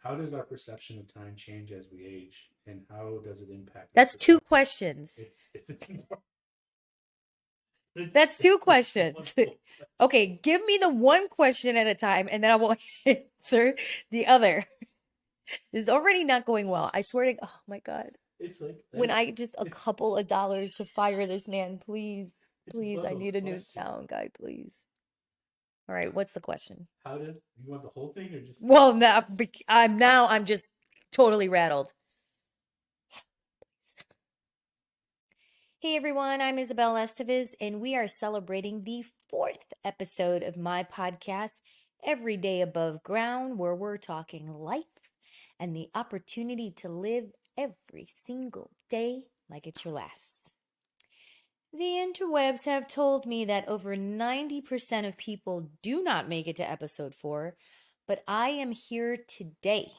How does our perception of time change as we age, and how does it impact our That's two perception? questions. It's it's, That's two it's questions. multiple questions. Okay, give me the one question at a time and then I will answer the other. This is already not going well. I swear to, oh my God. It's like When that. I just a It's couple of dollars to fire this man, please, it's a please, I bundle need of a new questions. sound guy, please. All right, what's the question? How does you want the whole thing or just Well, I'm just totally rattled. Hey everyone, I'm Isabel Esteviz, and we are celebrating the fourth episode of my podcast, Every Day Above Ground, where we're talking life and the opportunity to live every single day like it's your last. The interwebs have told me that over 90% of people do not make it to episode 4, but I am here today.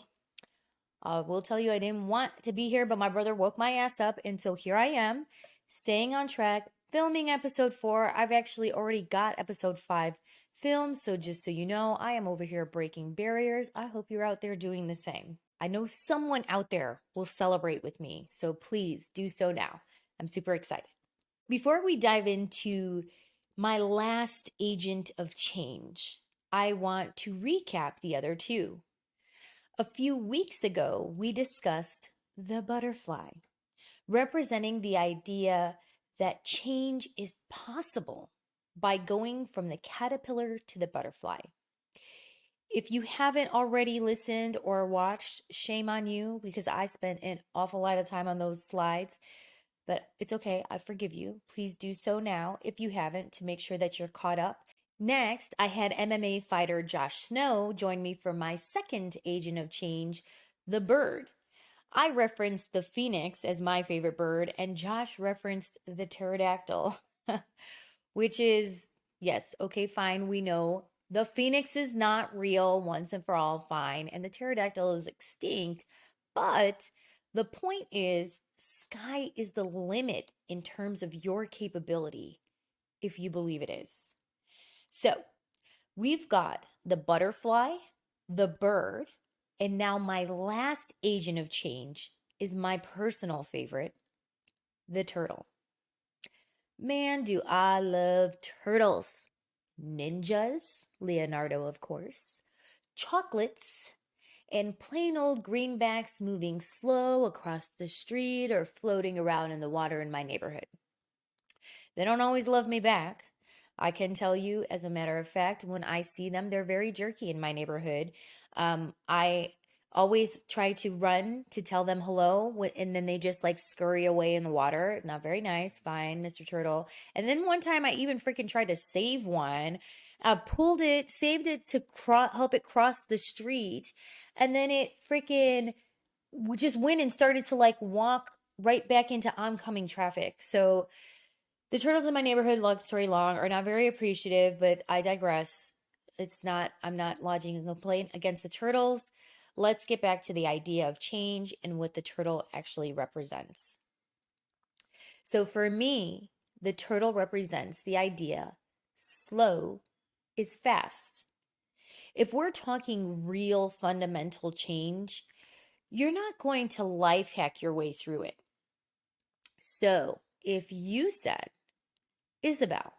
I will tell you I didn't want to be here, but my brother woke my ass up, and so here I am, staying on track, filming episode 4. I've actually already got episode 5 filmed, so just so you know, I am over here breaking barriers. I hope you're out there doing the same. I know someone out there will celebrate with me, so please do so now. I'm super excited. Before we dive into my last agent of change, I want to recap the other two. A few weeks ago, we discussed the butterfly, representing the idea that change is possible by going from the caterpillar to the butterfly. If you haven't already listened or watched, shame on you because I spent an awful lot of time on those slides. But it's okay, I forgive you. Please do so now if you haven't to make sure that you're caught up. Next, I had MMA fighter Josh Snow join me for my second agent of change, the bird. I referenced the phoenix as my favorite bird, and Josh referenced the pterodactyl, which is, yes, okay, fine, we know. The phoenix is not real once and for all, fine, and the pterodactyl is extinct, but the point is, sky is the limit in terms of your capability, if you believe it is. So, we've got the butterfly, the bird, and now my last agent of change is my personal favorite, the turtle. Man, do I love turtles. Ninjas, Leonardo, of course, chocolates, and plain old greenbacks moving slow across the street or floating around in the water in my neighborhood. They don't always love me back. I can tell you, as a matter of fact, when I see them, they're very jerky in my neighborhood. I always try to run to tell them hello, and then they just like scurry away in the water. Not very nice. Fine, Mr. Turtle. And then one time I even freaking tried to save one. Pulled it, saved it to help it cross the street, and then it freaking just went and started to like walk right back into oncoming traffic. So the turtles in my neighborhood, long story long, are not very appreciative, but I digress. I'm not lodging a complaint against the turtles. Let's get back to the idea of change and what the turtle actually represents. So for me, the turtle represents the idea slow is fast. If we're talking real fundamental change, you're not going to life hack your way through it. So if you said, Isabel,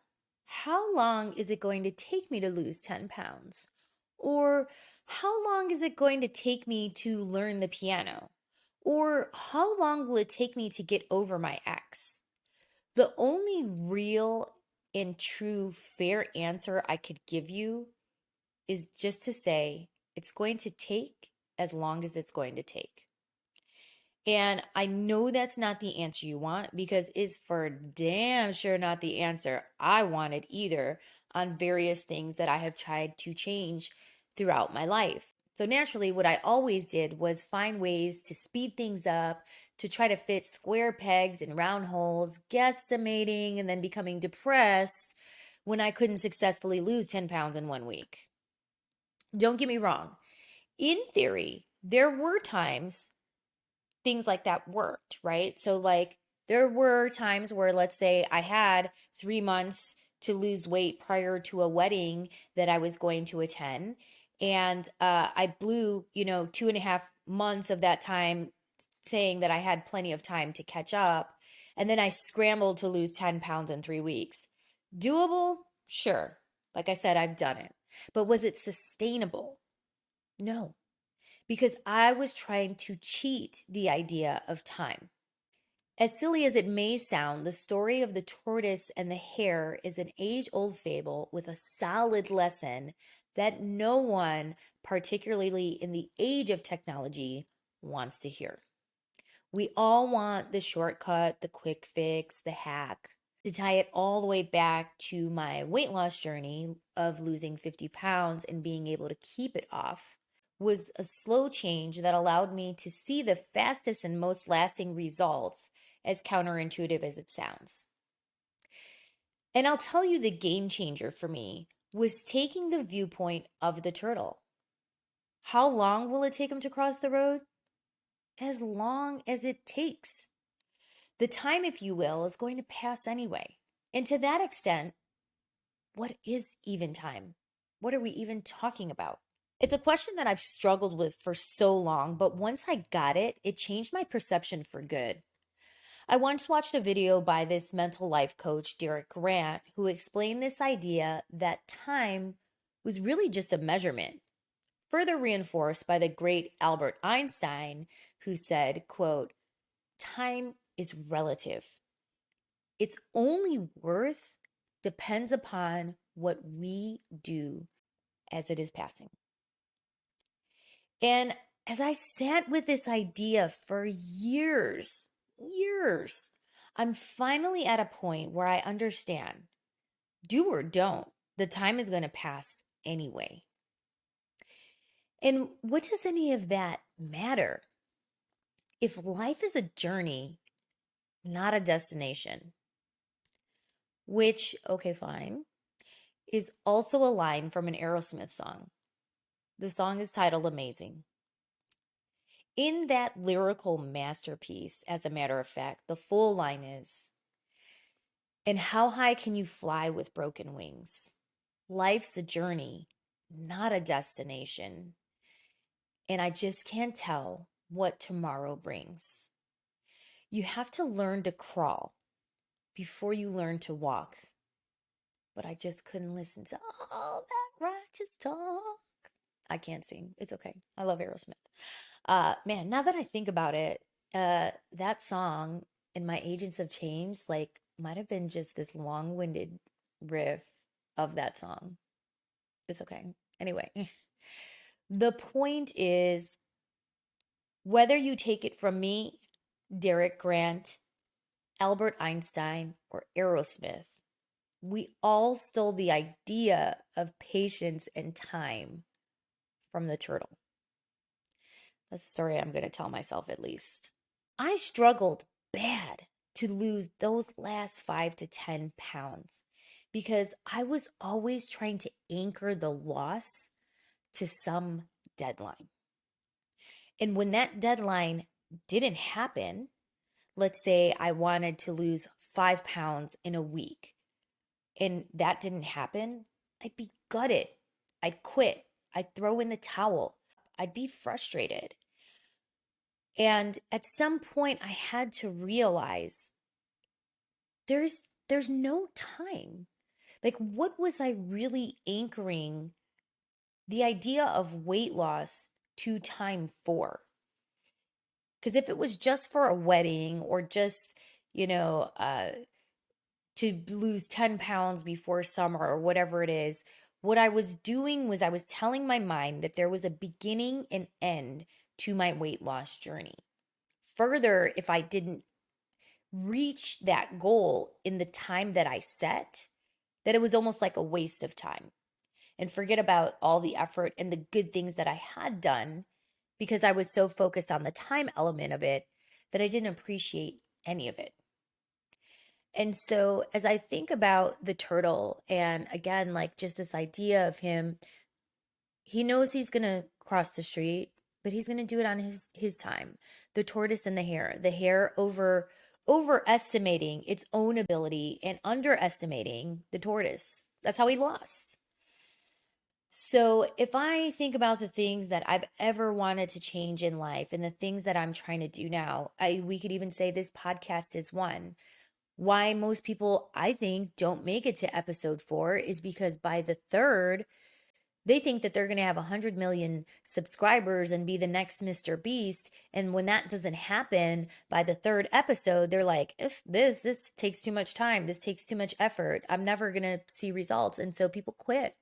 how long is it going to take me to lose 10 pounds? Or how long is it going to take me to learn the piano? Or how long will it take me to get over my ex? The only real and true fair answer I could give you is just to say it's going to take as long as it's going to take. And I know that's not the answer you want because it's for damn sure not the answer I wanted either on various things that I have tried to change throughout my life. So naturally, what I always did was find ways to speed things up, to try to fit square pegs in round holes, guesstimating and then becoming depressed when I couldn't successfully lose 10 pounds in 1 week. Don't get me wrong. In theory, there were times things like that worked, right? So, like, there were times where, let's say, I had 3 months to lose weight prior to a wedding that I was going to attend. And I blew, 2.5 months of that time saying that I had plenty of time to catch up. And then I scrambled to lose 10 pounds in 3 weeks. Doable? Sure. Like I said, I've done it. But was it sustainable? No, because I was trying to cheat the idea of time. As silly as it may sound, the story of the tortoise and the hare is an age old fable with a solid lesson that no one, particularly in the age of technology, wants to hear. We all want the shortcut, the quick fix, the hack. To tie it all the way back to my weight loss journey of losing 50 pounds and being able to keep it off, was a slow change that allowed me to see the fastest and most lasting results, as counterintuitive as it sounds. And I'll tell you, the game changer for me was taking the viewpoint of the turtle. How long will it take him to cross the road? As long as it takes. The time, if you will, is going to pass anyway. And to that extent, what is even time? What are we even talking about? It's a question that I've struggled with for so long, but once I got it, it changed my perception for good. I once watched a video by this mental life coach, Derek Grant, who explained this idea that time was really just a measurement, further reinforced by the great Albert Einstein, who said, quote, "Time is relative. Its only worth depends upon what we do as it is passing." And as I sat with this idea for years, I'm finally at a point where I understand, do or don't, the time is going to pass anyway. And what does any of that matter? If life is a journey, not a destination, which, okay, fine, is also a line from an Aerosmith song. The song is titled Amazing. In that lyrical masterpiece, as a matter of fact, the full line is, "And how high can you fly with broken wings? Life's a journey, not a destination. And I just can't tell what tomorrow brings." You have to learn to crawl before you learn to walk. But I just couldn't listen to all that righteous talk. I can't sing. It's okay. I love Aerosmith. Man, now that I think about it, that song and My Agents Have Changed, like, might have been just this long-winded riff of that song. It's okay. Anyway, the point is, whether you take it from me, Derek Grant, Albert Einstein, or Aerosmith, we all stole the idea of patience and time from the turtle. That's a story I'm going to tell myself, at least. I struggled bad to lose those last 5 to 10 pounds because I was always trying to anchor the loss to some deadline. And when that deadline didn't happen, let's say I wanted to lose 5 pounds in a week, and that didn't happen, I'd be gutted. I'd quit. I'd throw in the towel. I'd be frustrated. And at some point I had to realize there's no time. Like, what was I really anchoring the idea of weight loss to time for? Because if it was just for a wedding or just, to lose 10 pounds before summer or whatever it is, what I was doing was I was telling my mind that there was a beginning and end to my weight loss journey. Further, if I didn't reach that goal in the time that I set, that it was almost like a waste of time. And forget about all the effort and the good things that I had done because I was so focused on the time element of it that I didn't appreciate any of it. And so as I think about the turtle, and again, like, just this idea of him, he knows he's going to cross the street, but he's going to do it on his time. The tortoise and the hare overestimating its own ability and underestimating the tortoise. That's how he lost. So, if I think about the things that I've ever wanted to change in life and the things that I'm trying to do now, we could even say this podcast is one. Why most people, I think, don't make it to episode 4 is because by the third, they think that they're going to have 100 million subscribers and be the next Mr. Beast. And when that doesn't happen by the third episode, they're like, if this takes too much time, this takes too much effort, I'm never going to see results. And so people quit.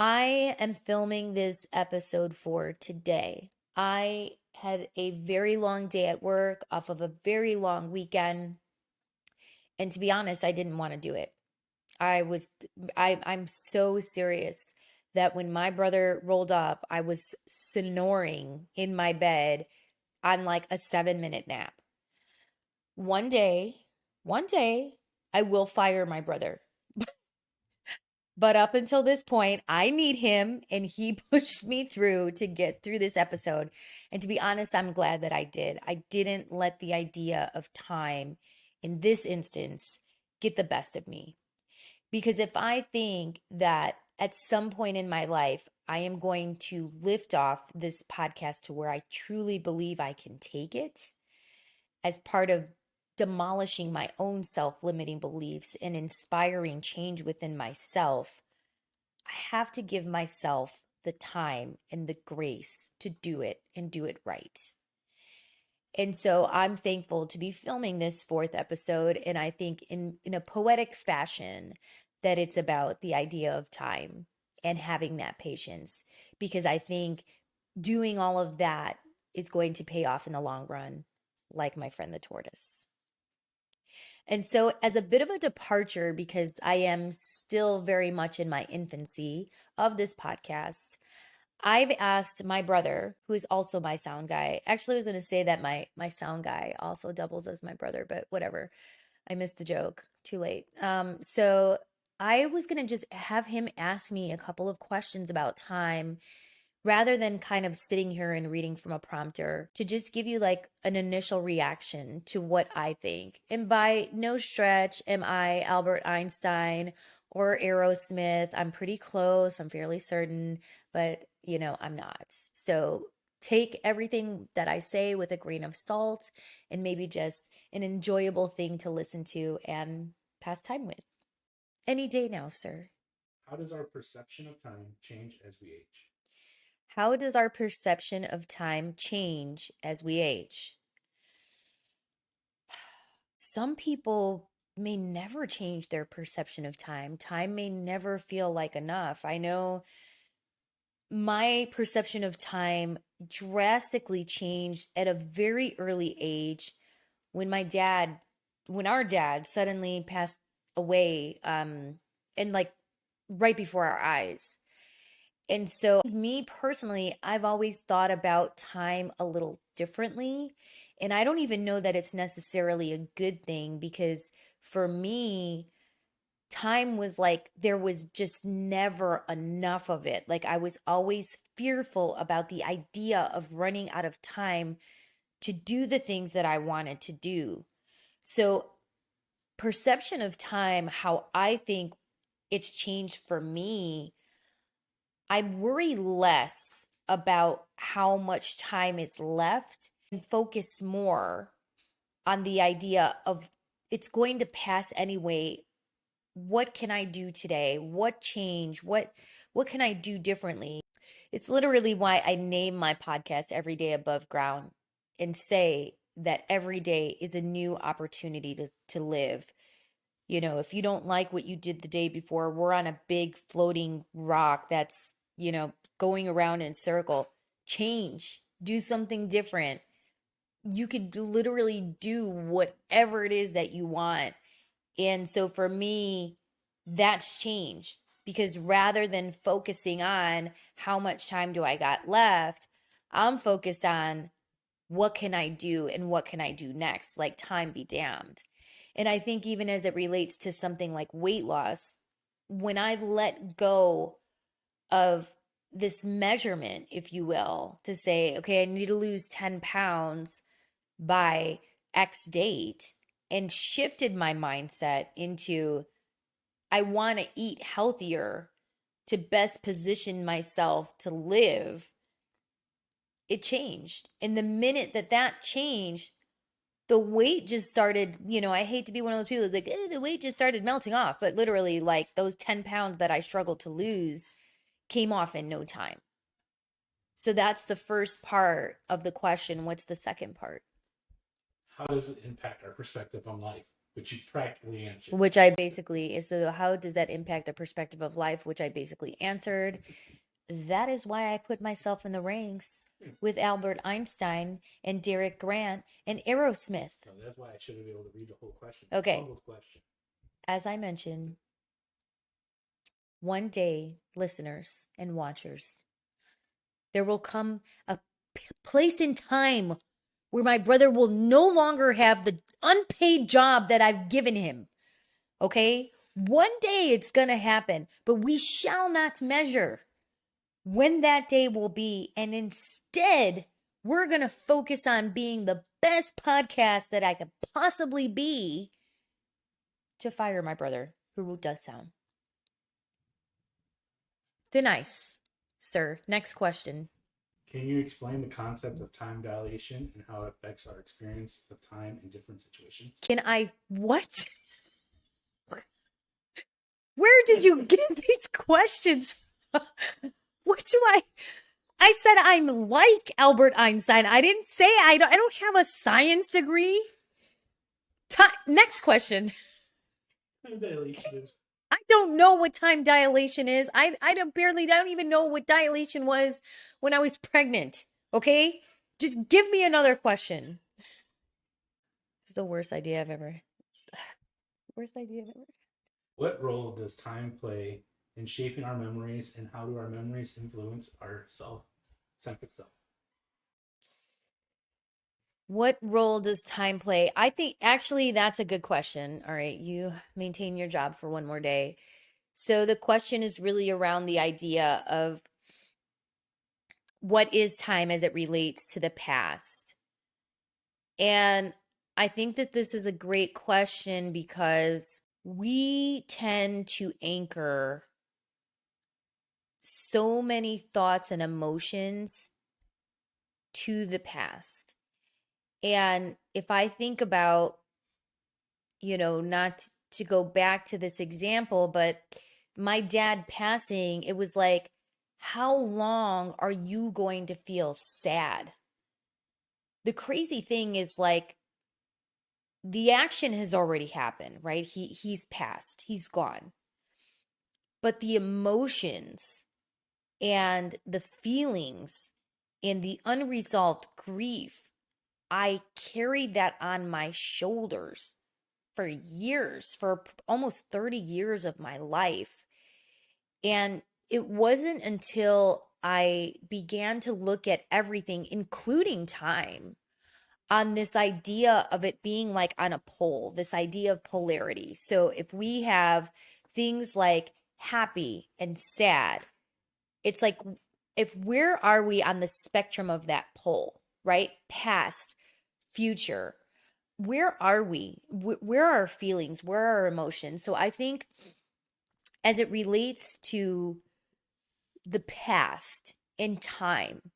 I am filming this episode for today. I had a very long day at work off of a very long weekend. And to be honest, I didn't want to do it. I was I'm so serious that when my brother rolled up, I was snoring in my bed on like a 7-minute nap. One day, one day, I will fire my brother. But up until this point, I need him, and he pushed me through to get through this episode. And to be honest, I'm glad that I did. I didn't let the idea of time in this instance get the best of me. Because if I think that at some point in my life, I am going to lift off this podcast to where I truly believe I can take it as part of demolishing my own self limiting beliefs and inspiring change within myself, I have to give myself the time and the grace to do it and do it right. And so I'm thankful to be filming this 4th episode. And I think in a poetic fashion that it's about the idea of time and having that patience, because I think doing all of that is going to pay off in the long run, like my friend the tortoise. And so, as a bit of a departure, because I am still very much in my infancy of this podcast, I've asked my brother, who is also my sound guy. Actually, I was going to say that my sound guy also doubles as my brother, but whatever. I missed the joke. Too late. So I was going to just have him ask me a couple of questions about time rather than kind of sitting here and reading from a prompter, to just give you like an initial reaction to what I think. And by no stretch am I Albert Einstein or Aerosmith. I'm pretty close, I'm fairly certain, but I'm not. So take everything that I say with a grain of salt and maybe just an enjoyable thing to listen to and pass time with. Any day now, sir. How does our perception of time change as we age? How does our perception of time change as we age? Some people may never change their perception of time. Time may never feel like enough. I know my perception of time drastically changed at a very early age when when our dad suddenly passed away, and like right before our eyes. And so, me personally, I've always thought about time a little differently. And I don't even know that it's necessarily a good thing, because for me, time was like there was just never enough of it. Like I was always fearful about the idea of running out of time to do the things that I wanted to do. So, perception of time, how I think it's changed for me, I worry less about how much time is left and focus more on the idea of it's going to pass anyway. What can I do today? What change? What can I do differently? It's literally why I name my podcast Every Day Above Ground and say that every day is a new opportunity to live. If you don't like what you did the day before, we're on a big floating rock that's, going around in a circle. Change, do something different. You could literally do whatever it is that you want. And so for me, that's changed, because rather than focusing on how much time do I got left, I'm focused on what can I do and what can I do next? Like, time be damned. And I think even as it relates to something like weight loss, when I let go of this measurement, if you will, to say, okay, I need to lose 10 pounds by X date, and shifted my mindset into, I want to eat healthier to best position myself to live, it changed. And the minute that changed, the weight just started, I hate to be one of those people that's like, the weight just started melting off. But literally, like those 10 pounds that I struggled to lose came off in no time. So that's the first part of the question. What's the second part? How does it impact our perspective on life? Which you practically answered. So how does that impact the perspective of life? Which I basically answered. That is why I put myself in the ranks with Albert Einstein and Derek Grant and Aerosmith. So that's why I should have been able to read the whole question. Okay. Question. As I mentioned, one day, listeners and watchers, there will come a place in time where my brother will no longer have the unpaid job that I've given him. Okay? One day it's going to happen, but we shall not measure when that day will be. And instead, we're going to focus on being the best podcast that I could possibly be to fire my brother, who does sound thin ice. Sir, next question. Can you explain the concept of time dilation and how it affects our experience of time in different situations? What? Where did you get these questions from? What do I said I'm like Albert Einstein. I didn't say I don't have a science degree. Next question. Time dilation is. I don't know what time dilation is. I don't even know what dilation was when I was pregnant. Okay? Just give me another question. This is the worst idea I've ever. What role does time play in shaping our memories, and how do our memories influence our sense of self? What role does time play? I think actually that's a good question. All right, you maintain your job for one more day. So the question is really around the idea of what is time as it relates to the past. And I think that this is a great question because we tend to anchor so many thoughts and emotions to the past. And if I think about, not to go back to this example, but my dad passing, it was like, how long are you going to feel sad? The crazy thing is like, the action has already happened, right? He's passed, he's gone. But the emotions and the feelings and the unresolved grief, I carried that on my shoulders for years, for almost 30 years of my life. And it wasn't until I began to look at everything, including time, on this idea of it being like on a pole, this idea of polarity. So if we have things like happy and sad, it's like, where are we on the spectrum of that pole, right? Past, future. Where are we? Where are our feelings? Where are our emotions? So I think as it relates to the past in time,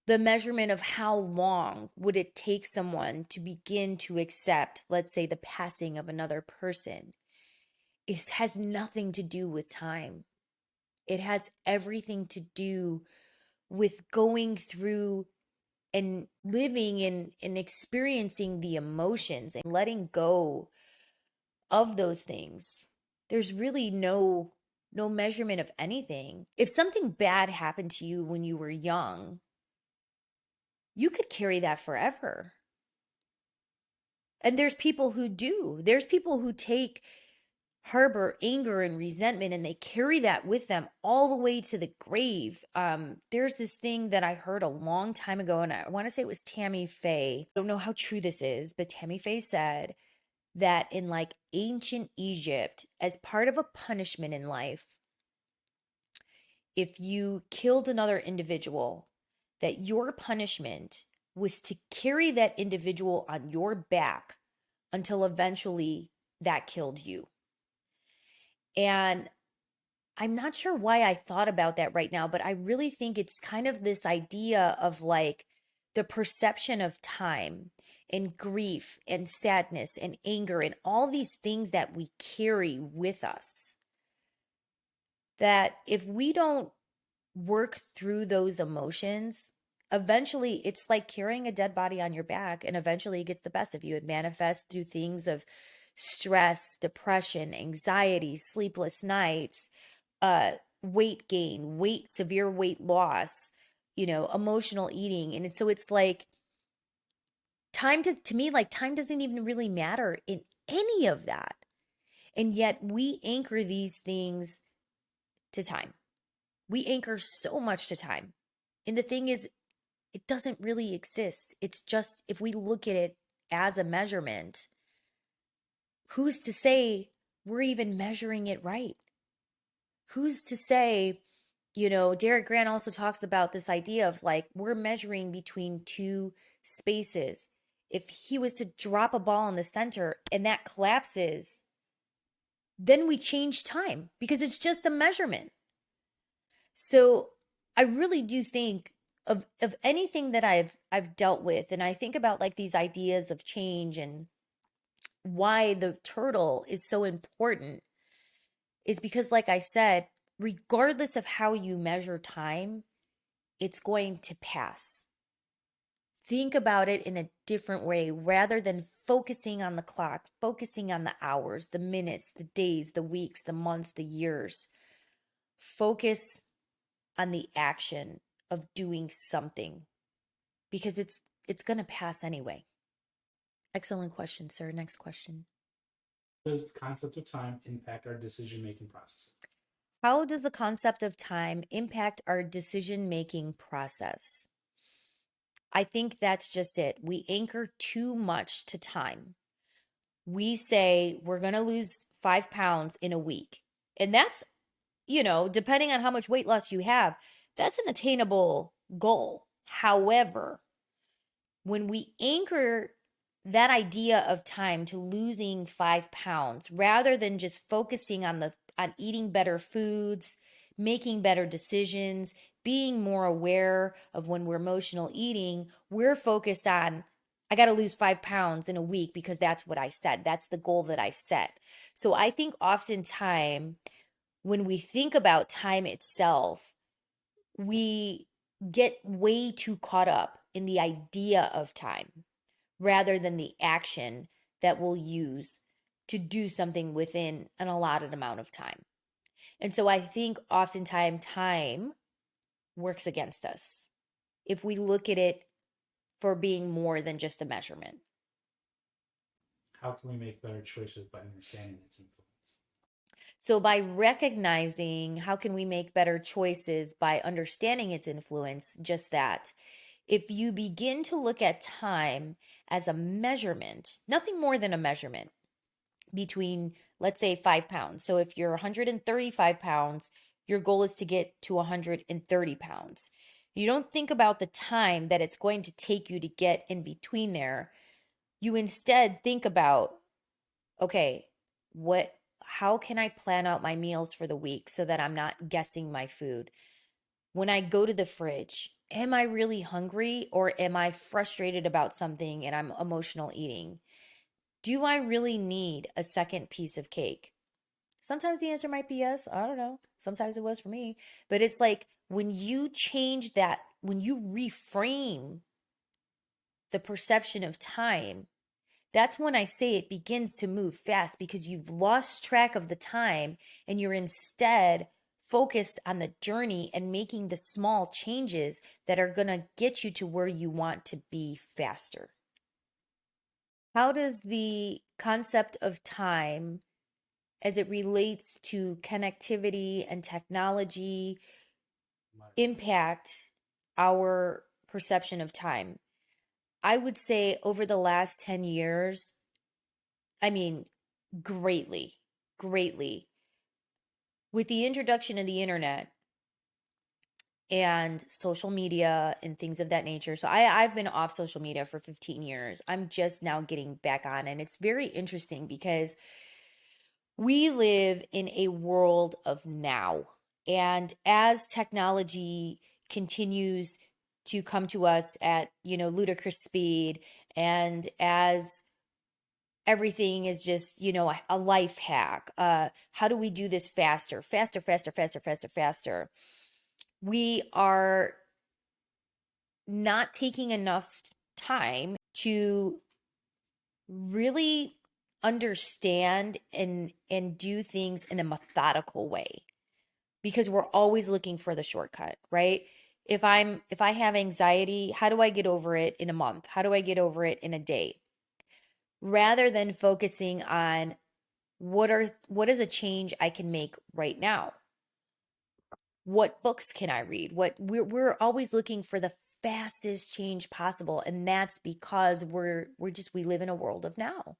the measurement of how long would it take someone to begin to accept, let's say, the passing of another person, has nothing to do with time. It has everything to do with going through and living and experiencing the emotions and letting go of those things. There's really no measurement of anything. If something bad happened to you when you were young, you could carry that forever. And there's people who do. There's people who harbor anger and resentment, and they carry that with them all the way to the grave. There's this thing that I heard a long time ago, and I want to say it was Tammy Faye. I don't know how true this is, but Tammy Faye said that in like ancient Egypt, as part of a punishment in life, if you killed another individual, that your punishment was to carry that individual on your back until eventually that killed you. And I'm not sure why I thought about that right now, but I really think it's kind of this idea of like the perception of time and grief and sadness and anger and all these things that we carry with us. That if we don't work through those emotions, eventually it's like carrying a dead body on your back, and eventually it gets the best of you. It manifests through things of stress, depression, anxiety, sleepless nights, weight gain, severe weight loss, emotional eating. And so it's like to me, like time doesn't even really matter in any of that. And yet we anchor these things to time. We anchor so much to time. And the thing is, it doesn't really exist. It's just, if we look at it as a measurement, who's to say we're even measuring it right? Who's to say, Derek Grant also talks about this idea of like we're measuring between two spaces. If he was to drop a ball in the center and that collapses, then we change time because it's just a measurement. So I really do think of anything that I've dealt with, and I think about like these ideas of change and why the turtle is so important is because, like I said, regardless of how you measure time, it's going to pass. Think about it in a different way rather than focusing on the clock, focusing on the hours, the minutes, the days, the weeks, the months, the years. Focus on the action of doing something because it's going to pass anyway. Excellent question, sir. Next question. Does the concept of time impact our decision making process? How does the concept of time impact our decision making process? I think that's just it. We anchor too much to time. We say we're going to lose 5 pounds in a week. And that's, depending on how much weight loss you have, that's an attainable goal. However, when we anchor that idea of time to losing 5 pounds rather than just focusing on eating better foods, making better decisions, being more aware of when we're emotional eating, we're focused on I got to lose 5 pounds in a week because that's what I said. That's the goal that I set. So I think oftentimes when we think about time itself, we get way too caught up in the idea of time rather than the action that we'll use to do something within an allotted amount of time. And so I think oftentimes time works against us if we look at it for being more than just a measurement. How can we make better choices by understanding its influence? So, by recognizing how can we make better choices by understanding its influence, just that. If you begin to look at time as a measurement, nothing more than a measurement between, let's say, 5 pounds. So, if you're 135 pounds, your goal is to get to 130 pounds. You don't think about the time that it's going to take you to get in between there. You instead think about, okay, how can I plan out my meals for the week so that I'm not guessing my food? When I go to the fridge, am I really hungry or am I frustrated about something and I'm emotional eating? Do I really need a second piece of cake? Sometimes the answer might be yes. I don't know. Sometimes it was for me. But it's like when you change that, when you reframe the perception of time, that's when I say it begins to move fast because you've lost track of the time and you're instead focused on the journey and making the small changes that are going to get you to where you want to be faster. How does the concept of time, as it relates to connectivity and technology, impact our perception of time? I would say over the last 10 years, I mean, greatly, greatly. With the introduction of the internet and social media and things of that nature. So I've been off social media for 15 years. I'm just now getting back on. And it's very interesting because We live in a world of now. And as technology continues to come to us at, ludicrous speed, and as everything is just, a life hack, how do we do this faster, faster, faster, faster, faster, faster? We are not taking enough time to really understand and do things in a methodical way, because we're always looking for the shortcut, right? If I have anxiety, how do I get over it in a month? How do I get over it in a day? Rather than focusing on what is a change I can make right now? What books can I read? What we're always looking for the fastest change possible, and that's because we live in a world of now.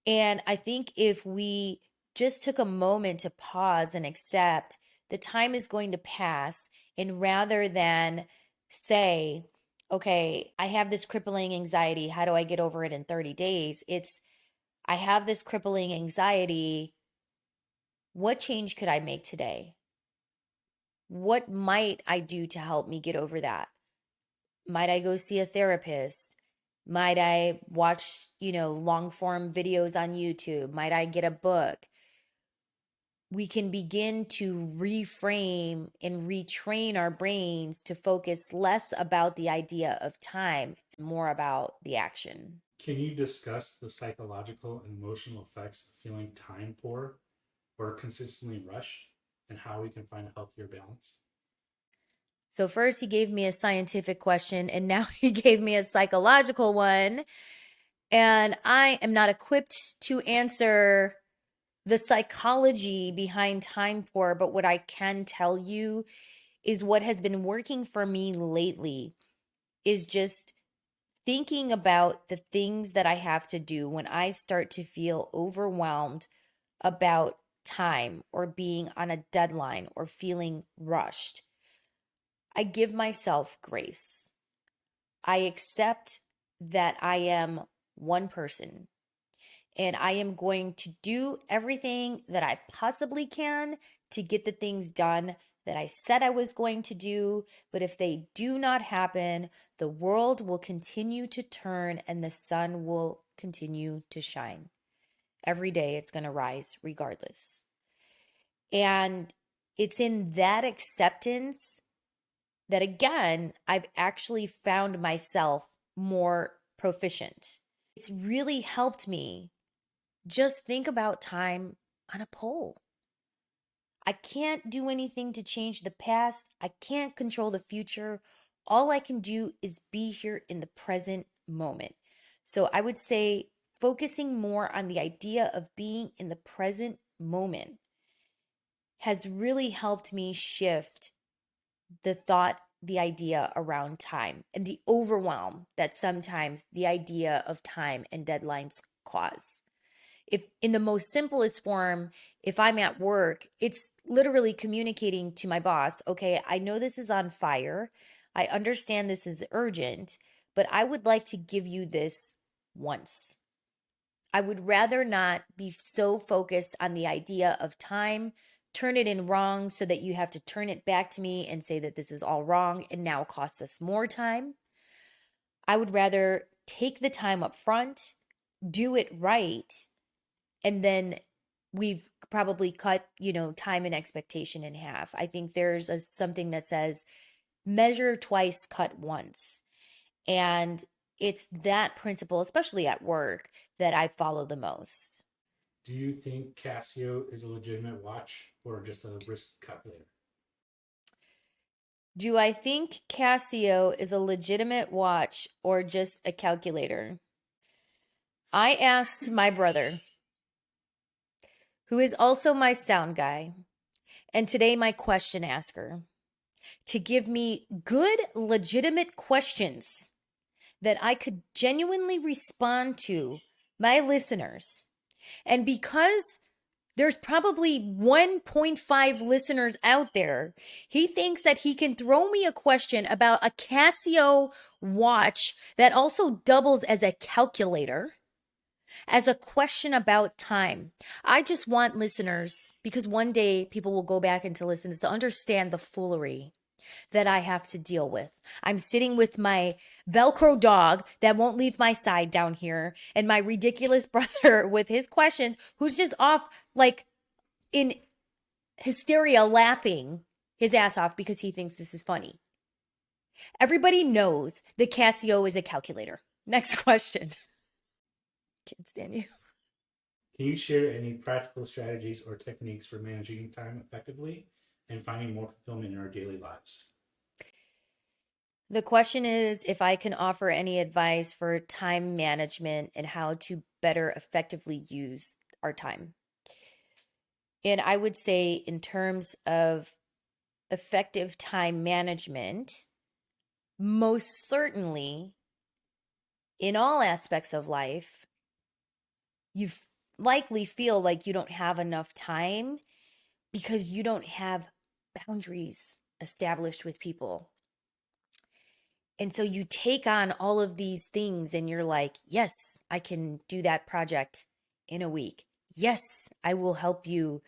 And I think if we just took a moment to pause and accept the time is going to pass, and rather than say, okay, I have this crippling anxiety, how do I get over it in 30 days? It's, I have this crippling anxiety. What change could I make today? What might I do to help me get over that? Might I go see a therapist? Might I watch, long form videos on YouTube? Might I get a book? We can begin to reframe and retrain our brains to focus less about the idea of time and more about the action. Can you discuss the psychological and emotional effects of feeling time poor or consistently rushed, and how we can find a healthier balance? So, first, he gave me a scientific question, and now he gave me a psychological one. And I am not equipped to answer the psychology behind time poor, but what I can tell you is what has been working for me lately is just thinking about the things that I have to do when I start to feel overwhelmed about time or being on a deadline or feeling rushed. I give myself grace. I accept that I am one person, and I am going to do everything that I possibly can to get the things done that I said I was going to do. But if they do not happen, the world will continue to turn and the sun will continue to shine. Every day it's going to rise regardless. And it's in that acceptance that, again, I've actually found myself more proficient. It's really helped me just think about time on a pole. I can't do anything to change the past. I can't control the future. All I can do is be here in the present moment. So I would say focusing more on the idea of being in the present moment has really helped me shift the thought, the idea around time, and the overwhelm that sometimes the idea of time and deadlines cause. If in the most simplest form, if I'm at work, it's literally communicating to my boss, okay, I know this is on fire. I understand this is urgent, but I would like to give you this once. I would rather not be so focused on the idea of time, turn it in wrong so that you have to turn it back to me and say that this is all wrong and now costs us more time. I would rather take the time up front, do it right, and then we've probably cut, time and expectation in half. I think there's something that says measure twice, cut once. And it's that principle, especially at work, that I follow the most. Do you think Casio is a legitimate watch or just a risk calculator? Do I think Casio is a legitimate watch or just a calculator? I asked my brother, who is also my sound guy, and today my question asker, to give me good, legitimate questions that I could genuinely respond to my listeners. And because there's probably 1.5 listeners out there, he thinks that he can throw me a question about a Casio watch that also doubles as a calculator as a question about time. I just want listeners, because one day people will go back and to listen, to understand the foolery that I have to deal with. I'm sitting with my Velcro dog that won't leave my side down here, and my ridiculous brother with his questions, who's just off like in hysteria, laughing his ass off because he thinks this is funny. Everybody knows that Casio is a calculator. Next question. Can't stand you. Can you share any practical strategies or techniques for managing time effectively and finding more fulfillment in our daily lives? The question is if I can offer any advice for time management and how to better effectively use our time. And I would say, in terms of effective time management, most certainly in all aspects of life, you likely feel like you don't have enough time because you don't have boundaries established with people. And so you take on all of these things and you're like, yes, I can do that project in a week. Yes, I will help you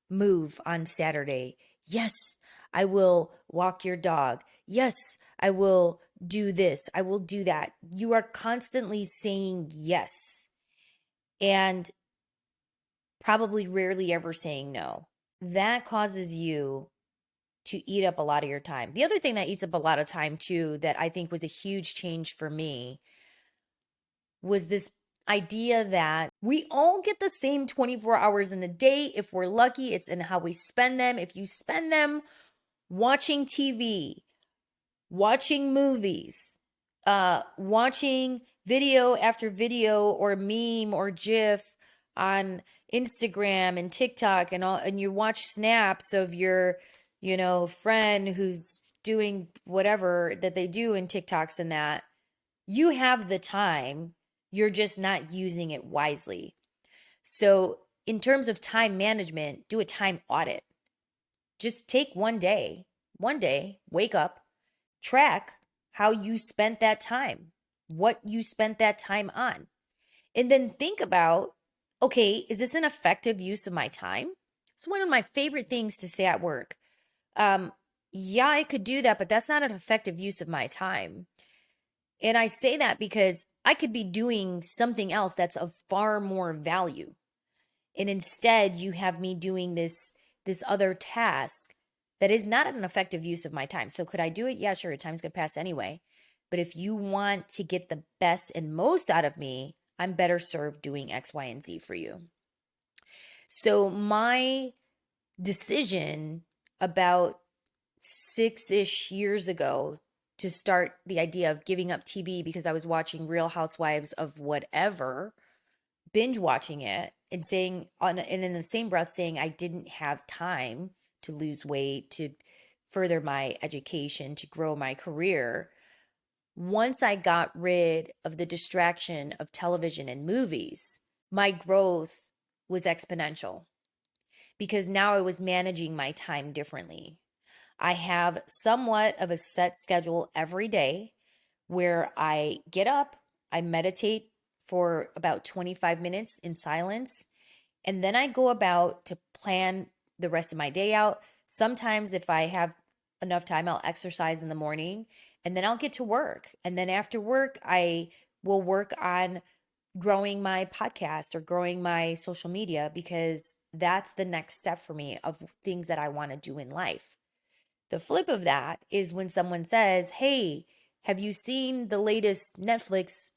move on Saturday. Yes, I will walk your dog. Yes, I will do this. I will do that. You are constantly saying yes and probably rarely ever saying no. That causes you to eat up a lot of your time. The other thing that eats up a lot of time too, that I think was a huge change for me, was this idea that we all get the same 24 hours in a day. If we're lucky, it's in how we spend them. If you spend them watching TV, watching movies, watching video after video or meme or GIF on Instagram and TikTok and all, and you watch snaps of your, friend who's doing whatever that they do in TikToks and that, you have the time, you're just not using it wisely. So, in terms of time management, do a time audit. Just take one day, wake up, track how you spent that time, what you spent that time on. And then think about, okay, is this an effective use of my time? It's one of my favorite things to say at work. Yeah, I could do that, but that's not an effective use of my time. And I say that because I could be doing something else that's of far more value. And instead you have me doing this other task that is not an effective use of my time. So could I do it? Yeah, sure. Time's gonna pass anyway. But if you want to get the best and most out of me, I'm better served doing X, Y, and Z for you. So my decision about 6-ish years ago to start the idea of giving up TV because I was watching Real Housewives of whatever, binge watching it and saying and in the same breath saying I didn't have time to lose weight, to further my education, to grow my career. Once I got rid of the distraction of television and movies, my growth was exponential because now I was managing my time differently. I have somewhat of a set schedule every day where I get up, I meditate for about 25 minutes in silence, and then I go about to plan the rest of my day out. Sometimes, if I have enough time, I'll exercise in the morning and then I'll get to work. And then after work, I will work on growing my podcast or growing my social media because that's the next step for me of things that I want to do in life. The flip of that is when someone says, "Hey, have you seen the latest Netflix?"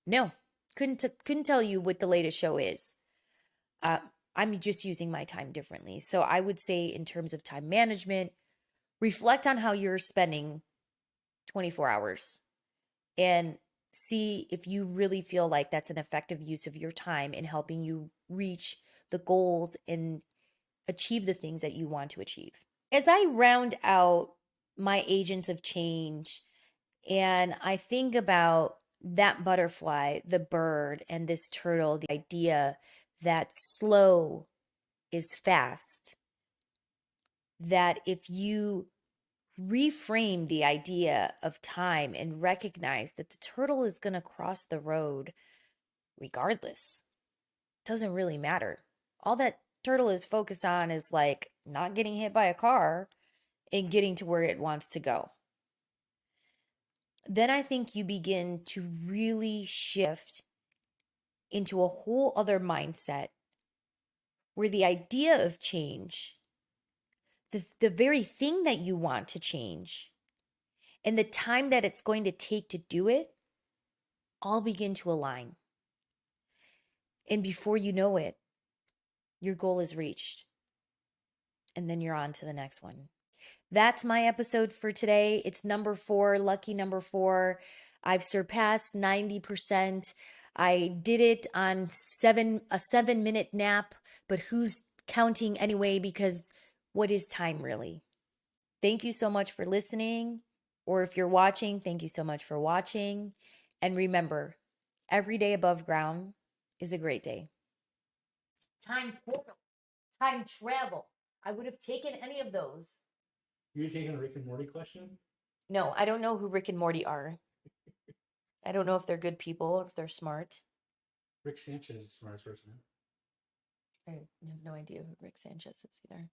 No, couldn't tell you what the latest show is. Uh, I'm just using my time differently. So I would say, in terms of time management, reflect on how you're spending 24 hours and see if you really feel like that's an effective use of your time in helping you reach the goals and achieve the things that you want to achieve. As I round out my agents of change and I think about that butterfly, the bird, and this turtle, the idea that slow is fast, that if you reframe the idea of time and recognize that the turtle is going to cross the road regardless, doesn't really matter. All that turtle is focused on is like not getting hit by a car and getting to where it wants to go. Then I think you begin to really shift into a whole other mindset where the idea of change, the very thing that you want to change, and the time that it's going to take to do it all begin to align. And before you know it, your goal is reached. And then you're on to the next one. That's my episode for today. It's number 4, lucky number 4. I've surpassed 90%. I did it on a 7-minute nap, but who's counting anyway? Because what is time really? Thank you so much for listening. Or if you're watching, thank you so much for watching. And remember, every day above ground is a great day. Time portal, time travel. I would have taken any of those. You taking a Rick and Morty question? No, I don't know who Rick and Morty are. I don't know if they're good people or if they're smart. Rick Sanchez is the smartest person. I have no idea who Rick Sanchez is either.